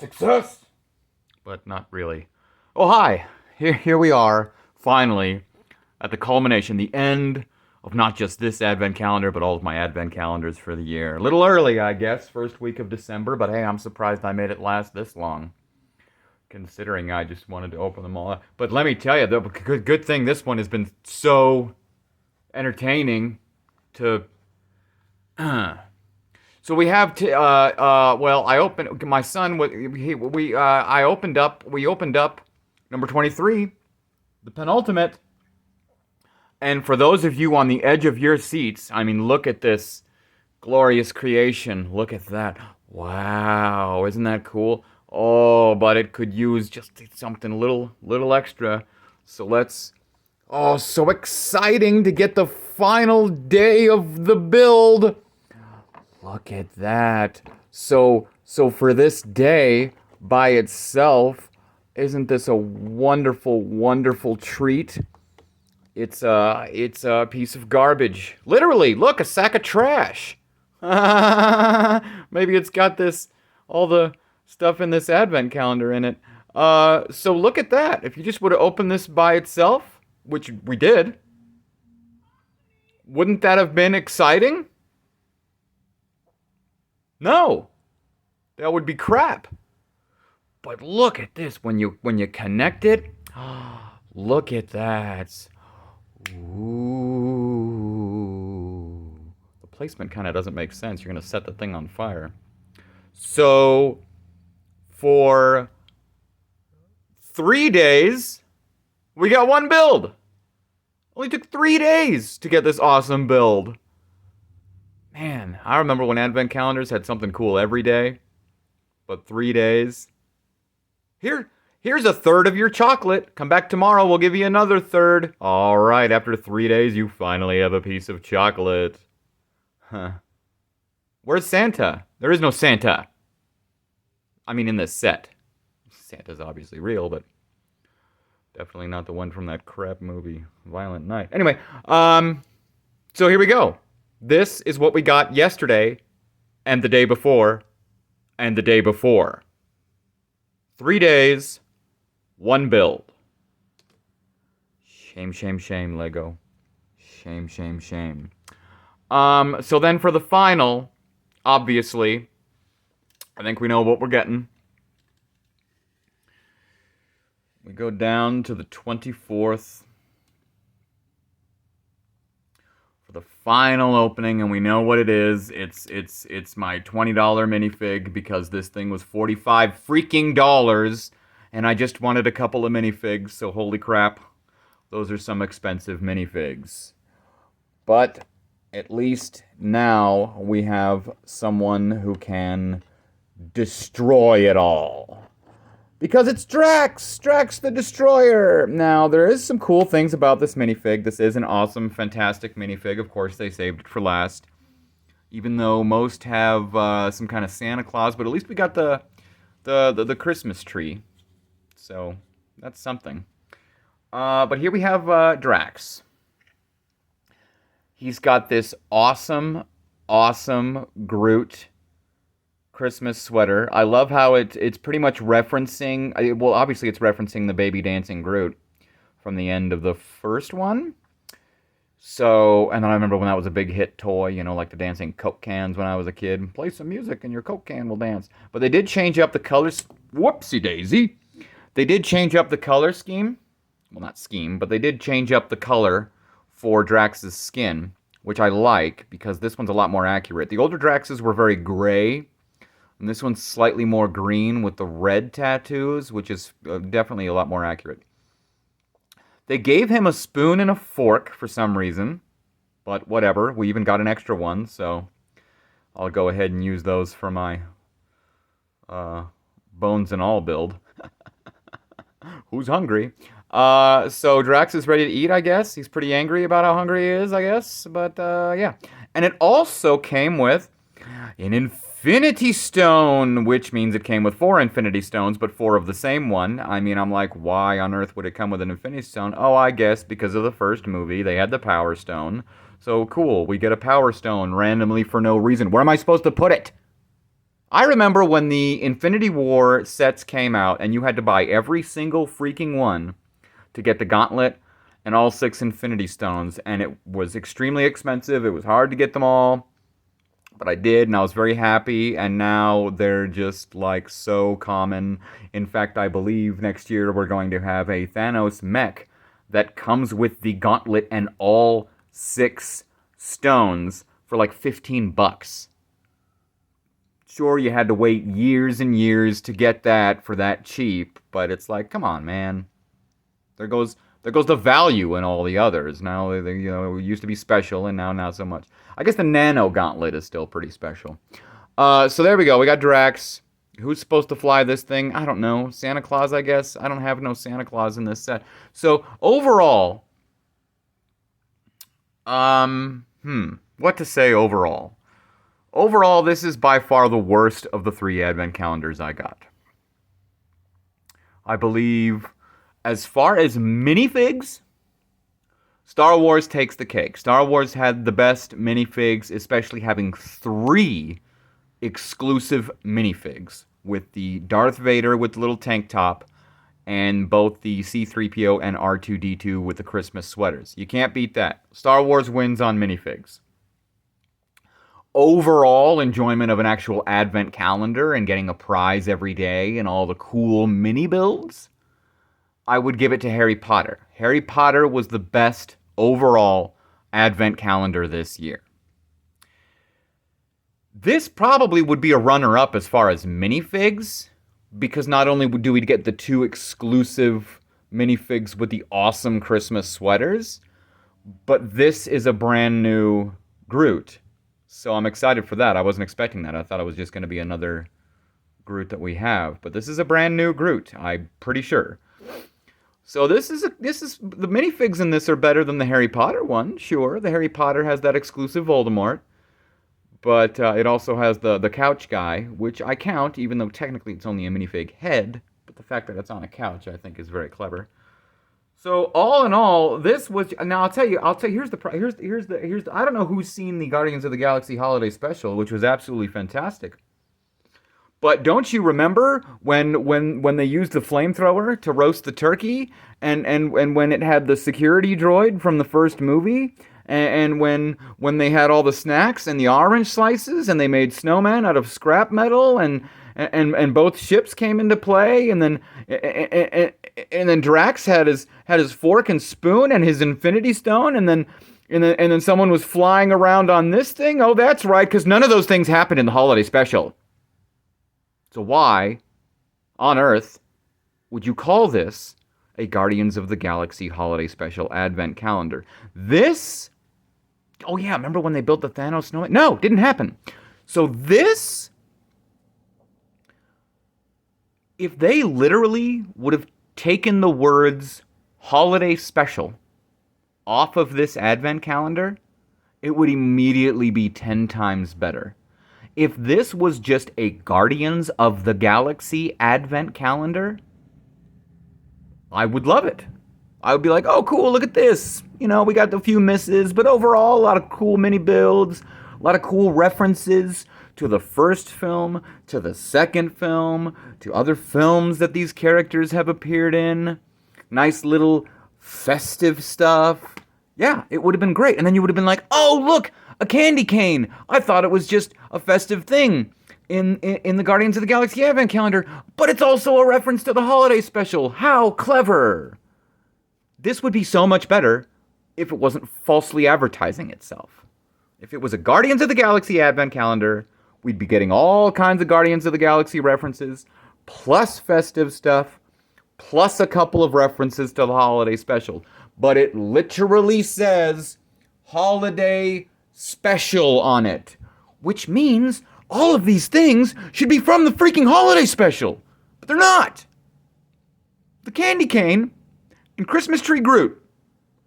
Success! But not really. Oh, hi! Here we are, finally, at the culmination, the end of not just this advent calendar, but all of my advent calendars for the year. A little early, I guess, first week of December, but hey, I'm surprised I made it last this long, considering I just wanted to open them all up. But let me tell you, the good thing this one has been so entertaining to. So we have to. Well, I opened. My son. We opened up number 23, the penultimate. And for those of you on the edge of your seats, I mean, look at this glorious creation. Look at that. Wow, isn't that cool? Oh, but it could use just something little extra. So let's. Oh, so exciting to get the final day of the build. Look at that. So for this day by itself, isn't this a wonderful, wonderful treat? It's a piece of garbage. Literally, look, a sack of trash. Maybe it's got all the stuff in this advent calendar in it. So look at that. If you just would have opened this by itself, which we did, wouldn't that have been exciting? No, that would be crap. But look at this when you connect it. Look at that. Ooh. The placement kind of doesn't make sense. You're going to set the thing on fire. So for 3 days, we got one build. Only took 3 days to get this awesome build. Man, I remember when advent calendars had something cool every day, but 3 days. Here's a third of your chocolate. Come back tomorrow, we'll give you another third. All right, after 3 days, you finally have a piece of chocolate. Huh. Where's Santa? There is no Santa. I mean, in this set. Santa's obviously real, but definitely not the one from that crap movie, Violent Night. Anyway, so here we go. This is what we got yesterday, and the day before, and the day before. 3 days, one build. Shame, shame, shame, Lego. Shame, shame, shame. So then for the final, obviously, I think we know what we're getting. We go down to the 24th. The final opening, and we know what it is. It's my $20 minifig because this thing was $45 freaking dollars, and I just wanted a couple of minifigs, so holy crap, those are some expensive minifigs. But at least now we have someone who can destroy it all. Because it's Drax the Destroyer. Now, there is some cool things about this minifig. This is an awesome, fantastic minifig. Of course, they saved it for last. Even though most have some kind of Santa Claus, but at least we got the Christmas tree. So, that's something. But here we have Drax. He's got this awesome Groot Christmas sweater. I love how it's pretty much referencing, well, obviously it's referencing the baby dancing Groot from the end of the first one. So, and then I remember when that was a big hit toy, like the dancing Coke cans when I was a kid. Play some music and your Coke can will dance. But they did change up the colors. Whoopsie daisy. They did change up the color scheme. Well, not scheme, but they did change up the color for Drax's skin, which I like because this one's a lot more accurate. The older Draxes were very gray. And this one's slightly more green with the red tattoos, which is definitely a lot more accurate. They gave him a spoon and a fork for some reason, but whatever. We even got an extra one, so I'll go ahead and use those for my bones and all build. Who's hungry? So Drax is ready to eat, I guess. He's pretty angry about how hungry he is, I guess. But yeah. And it also came with an Infinity Stone, which means it came with 4 Infinity Stones, but 4 of the same one. I mean, I'm like, why on earth would it come with an Infinity Stone? Oh, I guess because of the first movie, they had the Power Stone. So cool, we get a Power Stone randomly for no reason. Where am I supposed to put it? I remember when the Infinity War sets came out and you had to buy every single freaking one to get the gauntlet and all 6 Infinity Stones, and it was extremely expensive. It was hard to get them all, but I did, and I was very happy, and now they're just like so common. In fact, I believe next year we're going to have a Thanos mech that comes with the gauntlet and all 6 stones for like $15. Sure, you had to wait years and years to get that for that cheap, but it's like, come on, man. There goes the value in all the others. Now it used to be special, and now not so much. I guess the Nano Gauntlet is still pretty special. So there we go. We got Drax. Who's supposed to fly this thing? I don't know. Santa Claus, I guess. I don't have no Santa Claus in this set. So overall, what to say overall? Overall, this is by far the worst of the 3 advent calendars I got. I believe, as far as minifigs, Star Wars takes the cake. Star Wars had the best minifigs, especially having 3 exclusive minifigs with the Darth Vader with the little tank top and both the C-3PO and R2-D2 with the Christmas sweaters. You can't beat that. Star Wars wins on minifigs. Overall enjoyment of an actual advent calendar and getting a prize every day and all the cool mini builds, I would give it to Harry Potter. Harry Potter was the best overall advent calendar this year. This probably would be a runner-up as far as minifigs, because not only do we get the 2 exclusive minifigs with the awesome Christmas sweaters, but this is a brand new Groot. So I'm excited for that. I wasn't expecting that. I thought it was just going to be another Groot that we have, but this is a brand new Groot, I'm pretty sure. So this is the minifigs in this are better than the Harry Potter one. Sure, the Harry Potter has that exclusive Voldemort, but it also has the couch guy, which I count, even though technically it's only a minifig head. But the fact that it's on a couch, I think, is very clever. So all in all, this was. Now I'll tell you. Here's the. I don't know who's seen the Guardians of the Galaxy Holiday Special, which was absolutely fantastic. But don't you remember when they used the flamethrower to roast the turkey, and when it had the security droid from the first movie, and when they had all the snacks and the orange slices, and they made snowmen out of scrap metal, and both ships came into play, and then Drax had his fork and spoon and his Infinity Stone, and then someone was flying around on this thing. Oh, that's right, because none of those things happened in the holiday special. So why on earth would you call this a Guardians of the Galaxy Holiday Special Advent Calendar? This, oh yeah, remember when they built the Thanos snowman? No, didn't happen. So this, if they literally would have taken the words Holiday Special off of this Advent calendar, it would immediately be 10 times better. If this was just a Guardians of the Galaxy Advent calendar, I would love it. I would be like, oh, cool, look at this. You know, we got a few misses, but overall, a lot of cool mini builds, a lot of cool references to the first film, to the second film, to other films that these characters have appeared in. Nice little festive stuff. Yeah, it would have been great. And then you would have been like, oh, look, a candy cane. I thought it was just a festive thing in the Guardians of the Galaxy Advent calendar, but it's also a reference to the holiday special. How clever. This would be so much better if it wasn't falsely advertising itself. If it was a Guardians of the Galaxy Advent calendar, we'd be getting all kinds of Guardians of the Galaxy references, plus festive stuff, plus a couple of references to the holiday special. But it literally says holiday special on it, which means all of these things should be from the freaking holiday special, but they're not. The candy cane and Christmas tree Groot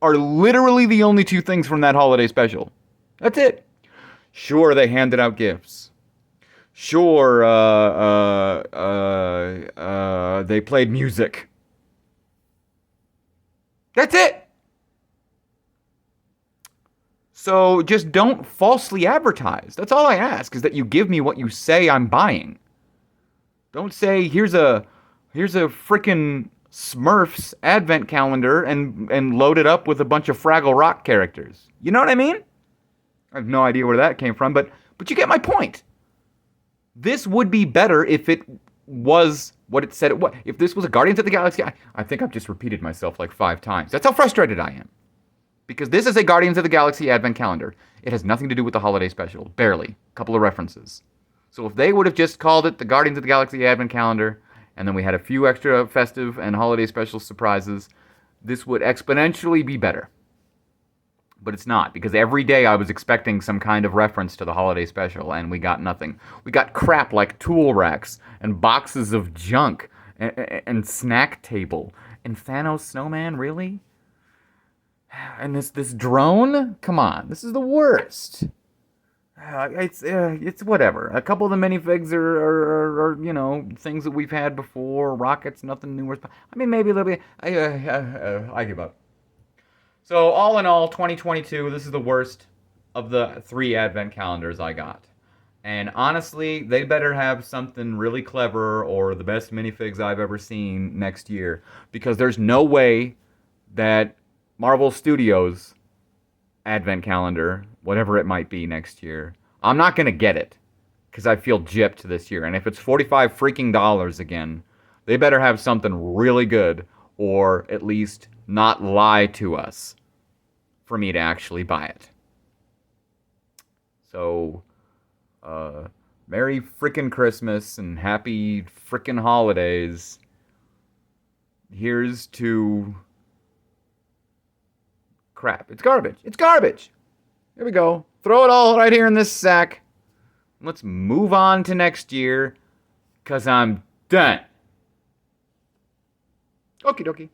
are literally the only 2 things from that holiday special. That's it. Sure, they handed out gifts. Sure, they played music. That's it. So just don't falsely advertise. That's all I ask, is that you give me what you say I'm buying. Don't say here's a frickin' Smurfs advent calendar and load it up with a bunch of Fraggle Rock characters. You know what I mean? I have no idea where that came from, but you get my point. This would be better if it was what it said it was. If this was a Guardians of the Galaxy, I think I've just repeated myself like 5 times. That's how frustrated I am. Because this is a Guardians of the Galaxy advent calendar. It has nothing to do with the holiday special. Barely. A couple of references. So if they would have just called it the Guardians of the Galaxy advent calendar, and then we had a few extra festive and holiday special surprises, this would exponentially be better. But it's not, because every day I was expecting some kind of reference to the holiday special, and we got nothing. We got crap like tool racks, and boxes of junk, and snack table, and Thanos Snowman, really? And this drone? Come on, this is the worst. It's whatever. A couple of the minifigs are things that we've had before. Rockets, nothing new. I mean, maybe a little bit. I give up. So all in all, 2022, this is the worst of the 3 advent calendars I got. And honestly, they better have something really clever or the best minifigs I've ever seen next year, because there's no way that Marvel Studios advent calendar, whatever it might be next year, I'm not going to get it because I feel gypped this year. And if it's $45 freaking dollars again, they better have something really good, or at least not lie to us for me to actually buy it. So, Merry frickin' Christmas and happy frickin' holidays. Here's to crap. It's garbage. It's garbage. Here we go. Throw it all right here in this sack. Let's move on to next year, because I'm done. Okie dokie.